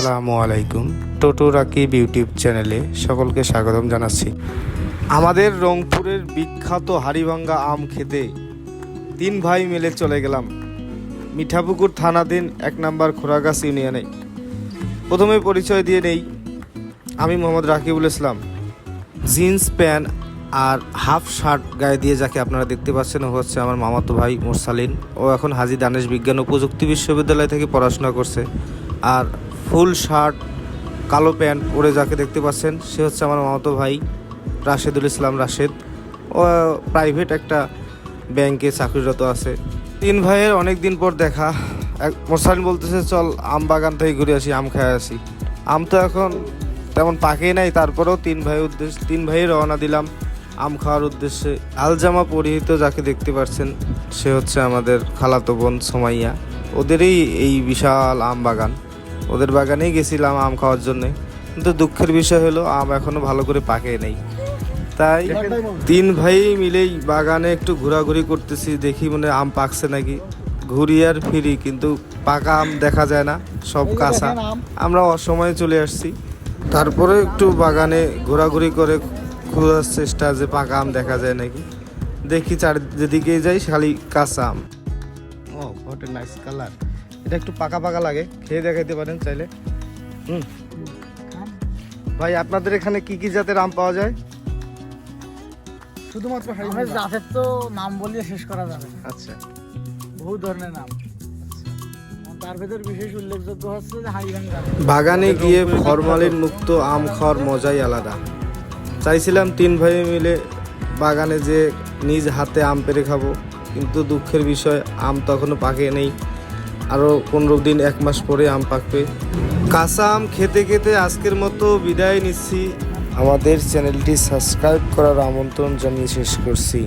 আসসালামু আলাইকুম। টোটো রাকিব ইউটিউব চ্যানেলে সকলকে স্বাগতম জানাচ্ছি। আমাদের রংপুরের বিখ্যাত হাড়িভাঙ্গা আম খেতে তিন ভাই মিলে চলে গেলাম মিঠাপুকুর থানাধীন 1 নম্বর খোরাগাছ ইউনিয়নে। প্রথমে পরিচয় দিয়ে নেই, আমি মোহাম্মদ রাকিবুল ইসলাম। জিন্স প্যান্ট আর হাফ শার্ট গায়ে দিয়ে যাকে আপনারা দেখতে পাচ্ছেন, ও হচ্ছে আমার মামাতো ভাই মোরসালিন। ও এখন হাজী দানেশ বিজ্ঞান ও প্রযুক্তি বিশ্ববিদ্যালয় থেকে পড়াশোনা করছে। আর ফুল শার্ট কালো প্যান্ট পরে যাকে দেখতে পাচ্ছেন, সে হচ্ছে আমার মামাতো ভাই রাশেদুল ইসলাম রাশেদ। ও প্রাইভেট একটা ব্যাংকে চাকরিরত আছে। তিন ভাইয়ের অনেক দিন পর দেখা। মোরসালিন বলতেছে চল আম বাগান থেকে ঘুরে আসি, আম খেয়ে আসি। আম তো এখন তেমন পাকেই নাই, তারপরেও তিন ভাই রওনা দিলাম আম খাওয়ার উদ্দেশ্যে। আলজামা পরিহিত যাকে দেখতে পাচ্ছেন, সে হচ্ছে আমাদের খালাতো বোন সোমাইয়া। ওদেরই এই বিশাল আম বাগান, ওদের বাগানেই গেছিলাম আম খাওয়ার জন্যে। কিন্তু দুঃখের বিষয় হলো আম এখনো ভালো করে পাকে নেই। তাই তিন ভাই মিলেই বাগানে একটু ঘোরাঘুরি করতেছি, দেখি মনে আম পাকছে নাকি। ঘুরি আর ফিরি, কিন্তু পাকা আম দেখা যায় না, সব কাঁচা। আমরা অসময়ে চলে আসছি। তারপরে একটু বাগানে ঘোরাঘুরি করে খোঁজার চেষ্টা যে পাকা আম দেখা যায় নাকি। দেখি যেদিকে যাই খালি কাঁচা আম। ও হোয়াট এ নাইস কালার। এটা একটু পাকা পাকা লাগে, খেয়ে দেখাইতে পারেন চাইলে। ভাই আপনাদের এখানে কি কি জাতের আম পাওয়া যায়? শুধুমাত্র জাতের তো নাম বলিয়ে শেষ করা যাবে। আচ্ছা, বহু ধরনের নাম, তার ভেতর বিশেষ উল্লেখযোগ্য হচ্ছে যে হাড়িভাঙ্গা। বাগানে গিয়ে ফরমালিন মুক্ত আম খাওয়ার মজাই আলাদা। চাইছিলাম তিন ভাই মিলে বাগানে যে নিজ হাতে আম পেড়ে খাবো, কিন্তু দুঃখের বিষয় আম তো এখনো পাকে নেই। আরও 15 দিন 1 মাস পরে আম পাকবে। কাঁচা আম খেতে খেতে আজকের মতো বিদায় নিচ্ছি। আমাদের চ্যানেলটি সাবস্ক্রাইব করার আমন্ত্রণ জানিয়ে শেষ করছি।